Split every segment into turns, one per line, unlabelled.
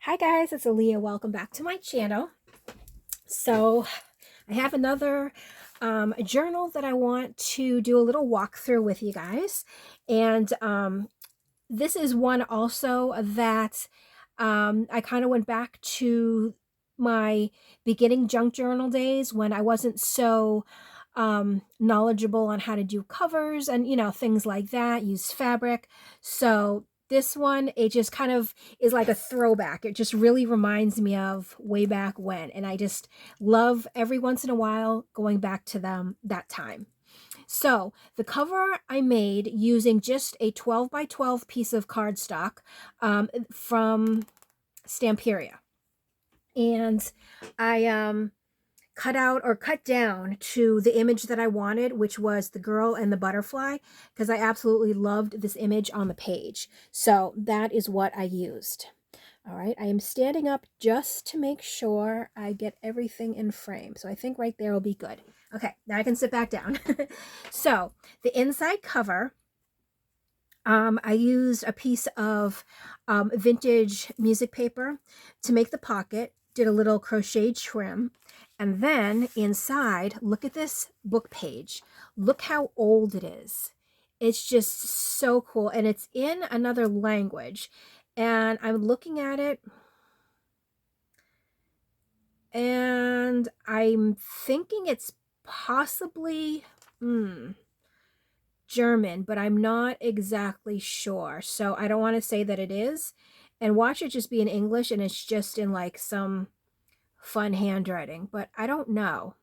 Hi guys, it's Alia. Welcome back to my channel. So I have another journal that I want to do a little walkthrough with you guys. And this is one also that I kind of went back to my beginning junk journal days when I wasn't so knowledgeable on how to do covers and things like that, use fabric. So this one, it just kind of is like a throwback. It just really reminds me of way back when, and I just love every once in a while going back to that time. So the cover I made using just a 12 by 12 piece of cardstock from Stamperia. And I cut out or cut down to the image that I wanted, which was the girl and the butterfly, because I absolutely loved this image on the page. So that is what I used. All right, I am standing up just to make sure I get everything in frame. So I think right there will be good. Okay, now I can sit back down. So the inside cover, I used a piece of vintage music paper to make the pocket, did a little crocheted trim, and then inside, look at this book page. Look how old it is. It's just so cool, and it's in another language. And I'm looking at it, and I'm thinking it's possibly German, but I'm not exactly sure. So I don't want to say that it is. And watch it just be in English, and it's just in like some fun handwriting, but I don't know.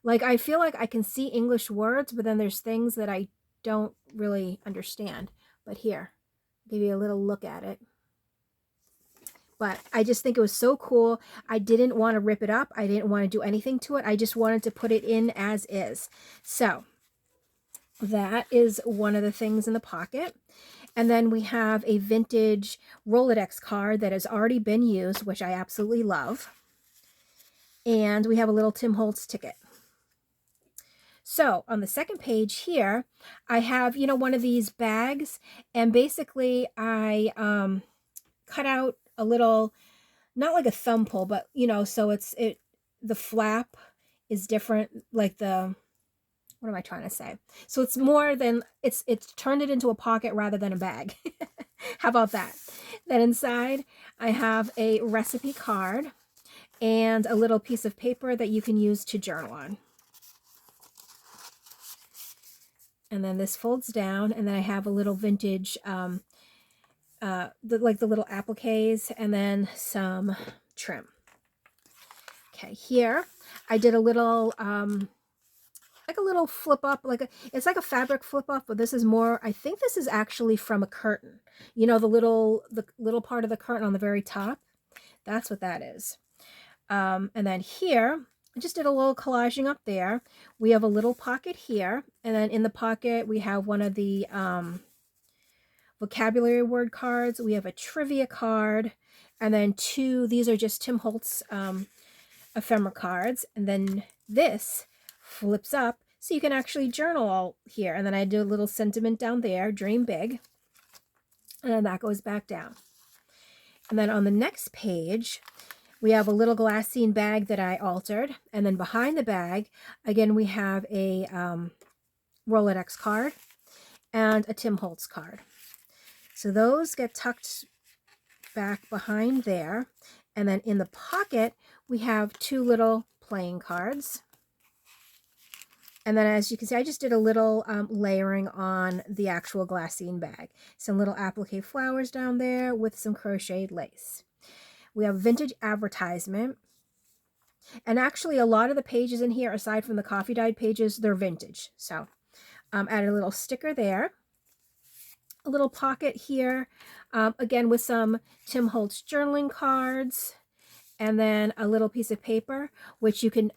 Like, I feel like I can see English words, but then there's things that I don't really understand. But here, I'll give you a little look at it. But I just think it was so cool. I didn't want to rip it up. I didn't want to do anything to it. I just wanted to put it in as is. So that is one of the things in the pocket. And then we have a vintage Rolodex card that has already been used, which I absolutely love. And we have a little Tim Holtz ticket. So on the second page here, I have, one of these bags, and basically I cut out a little, not like a thumb pull, but so the flap is different, like what am I trying to say? So it's more than, it's turned it into a pocket rather than a bag. How about that? Then inside I have a recipe card and a little piece of paper that you can use to journal on. And then this folds down, and then I have a little vintage, the little appliques, and then some trim. Okay, here I did a little, like a little flip up, it's like a fabric flip up, but this is more, I think this is actually from a curtain. The little part of the curtain on the very top. That's what that is. And then here, I just did a little collaging up there. We have a little pocket here, and then in the pocket we have one of the vocabulary word cards. We have a trivia card, and then these are just Tim Holtz ephemera cards, and then this flips up so you can actually journal all here. And then I do a little sentiment down there, dream big, and then that goes back down. And then on the next page, we have a little glassine bag that I altered. And then behind the bag, again, we have a Rolodex card and a Tim Holtz card. So those get tucked back behind there. And then in the pocket, we have two little playing cards. And then as you can see, I just did a little layering on the actual glassine bag. Some little applique flowers down there with some crocheted lace. We have vintage advertisement. And actually a lot of the pages in here, aside from the coffee dyed pages, they're vintage. So added a little sticker there. A little pocket here, again with some Tim Holtz journaling cards. And then a little piece of paper, which you can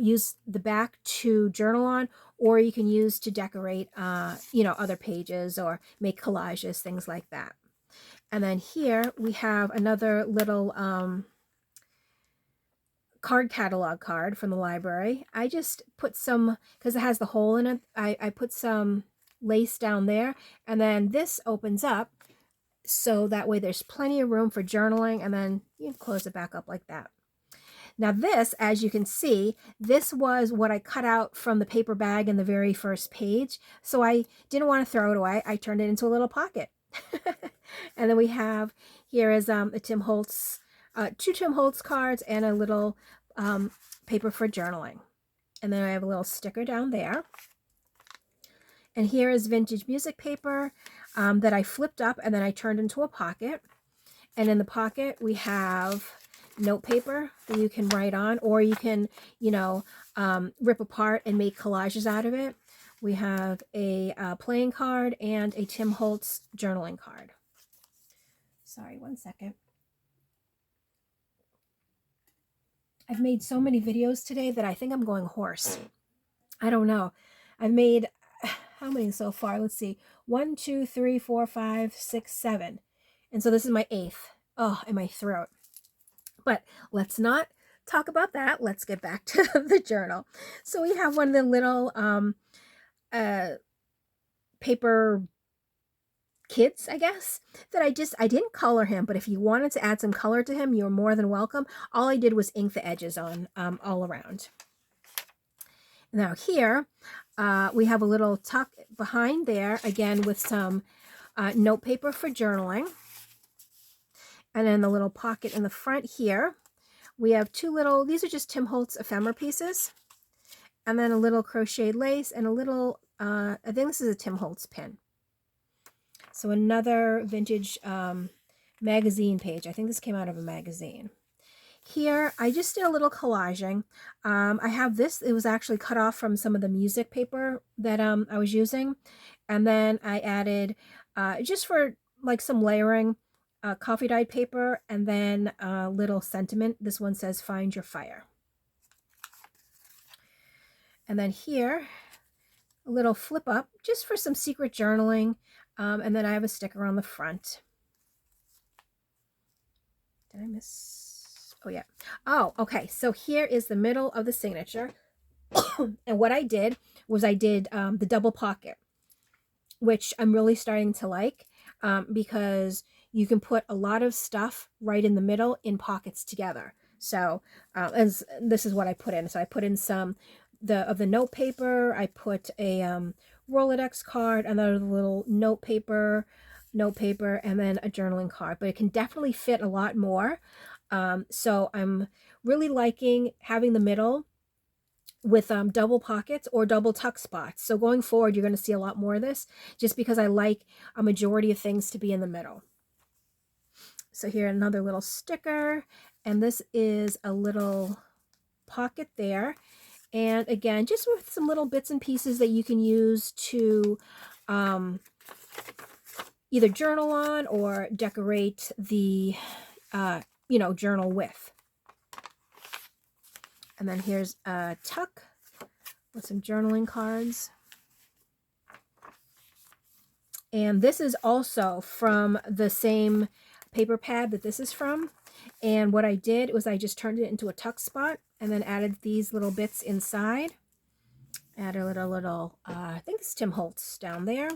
use the back to journal on, or you can use to decorate, other pages or make collages, things like that. And then here we have another little card catalog card from the library. I just put some, because it has the hole in it, I put some lace down there, and then this opens up So that way there's plenty of room for journaling, and then you can close it back up like that. Now this, as you can see, this was what I cut out from the paper bag in the very first page. So I didn't want to throw it away. I turned it into a little pocket. And then we have, here is a Tim Holtz, 2 Tim Holtz cards and a little paper for journaling. And then I have a little sticker down there. And here is vintage music paper that I flipped up and then I turned into a pocket. And in the pocket we have note paper that you can write on, or you can, you know, rip apart and make collages out of it. We have a playing card and a Tim Holtz journaling card. Sorry, one second. I've made so many videos today that I think I'm going hoarse. I don't know. I've made, how many so far? Let's see. 1, 2, 3, 4, 5, 6, 7. And so this is my 8th. Oh, in my throat. But let's not talk about that. Let's get back to the journal. So we have one of the little paper kids, I guess, that I didn't color him, but if you wanted to add some color to him, you're more than welcome. All I did was ink the edges on all around. Now here, we have a little tuck behind there, again with some note paper for journaling. And then the little pocket in the front here, we have 2 little, these are just Tim Holtz ephemera pieces. And then a little crocheted lace and a little, I think this is a Tim Holtz pin. So another vintage magazine page. I think this came out of a magazine. Here, I just did a little collaging. I have this, it was actually cut off from some of the music paper that I was using. And then I added, just for like some layering, coffee dyed paper, and then a little sentiment. This one says, "Find your fire." And then here, a little flip up, just for some secret journaling. And then I have a sticker on the front. Did I miss? Oh, yeah. Oh, okay. So here is the middle of the signature. And what I did was I did the double pocket, which I'm really starting to like because you can put a lot of stuff right in the middle in pockets together. So as this is what I put in. So I put in some of the note paper. I put a Rolodex card, another little note paper, and then a journaling card. But it can definitely fit a lot more. So I'm really liking having the middle with double pockets or double tuck spots. So going forward, you're going to see a lot more of this just because I like a majority of things to be in the middle. So here, another little sticker, and this is a little pocket there. And again, just with some little bits and pieces that you can use to either journal on or decorate the, you know, journal with. And then here's a tuck with some journaling cards. And this is also from the same paper pad that this is from. And what I did was I just turned it into a tuck spot and then added these little bits inside. Add a little, I think it's Tim Holtz down there.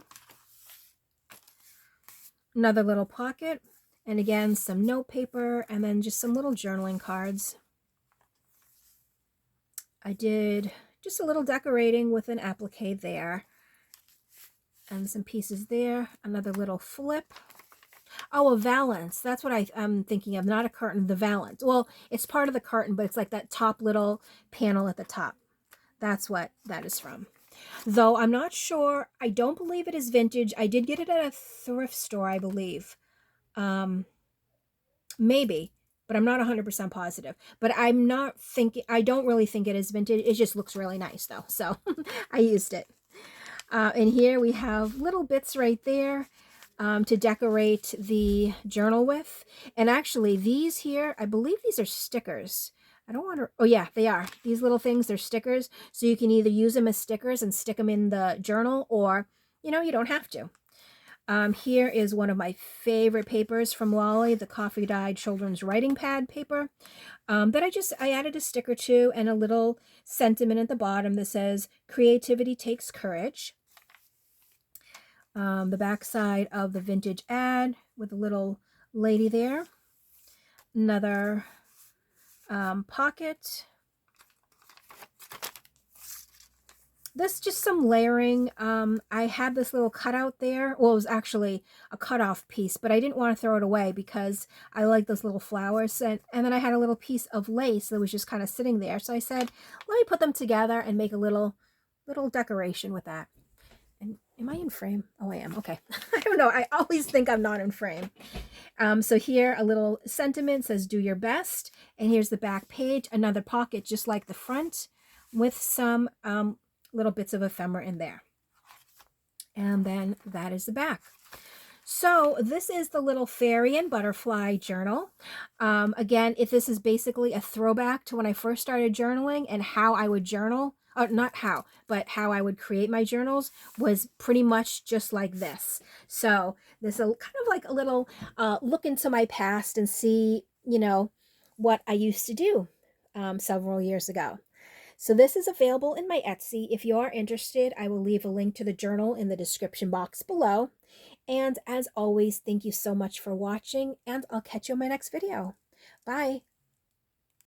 Another little pocket. And again, some note paper and then just some little journaling cards. I did just a little decorating with an applique there. And some pieces there. Another little flip. Oh, a valance. That's what I'm thinking of. Not a curtain, the valance. Well, it's part of the curtain, but it's like that top little panel at the top. That's what that is from. Though I'm not sure. I don't believe it is vintage. I did get it at a thrift store, I believe. Maybe, but I'm not 100% positive. But I'm not thinking, I don't really think it is vintage. It just looks really nice though. So I used it. And here we have little bits right there. To decorate the journal with. And actually these here, I believe these are stickers. I don't want to, oh yeah, they are. These little things, they're stickers. So you can either use them as stickers and stick them in the journal, or, you know, you don't have to. Here is one of my favorite papers from Lolly, the coffee dyed children's writing pad paper. That I added a sticker to and a little sentiment at the bottom that says, "Creativity takes courage." The back side of the vintage ad with a little lady there. Another pocket. This just some layering. I had this little cutout there. Well, it was actually a cutoff piece, but I didn't want to throw it away because I like those little flowers. And then I had a little piece of lace that was just kind of sitting there. So I said, let me put them together and make a little decoration with that. And am I in frame? Oh, I am. Okay. I don't know. I always think I'm not in frame. So here, a little sentiment says, do your best. And here's the back page, another pocket just like the front with some little bits of ephemera in there. And then that is the back. So this is the little fairy and butterfly journal. Again, if this is basically a throwback to when I first started journaling and how I would journal, not how, but how I would create my journals was pretty much just like this. So this is kind of like a little look into my past and see, you know, what I used to do several years ago. So this is available in my Etsy. If you are interested, I will leave a link to the journal in the description box below. And as always, thank you so much for watching, and I'll catch you in my next video. Bye.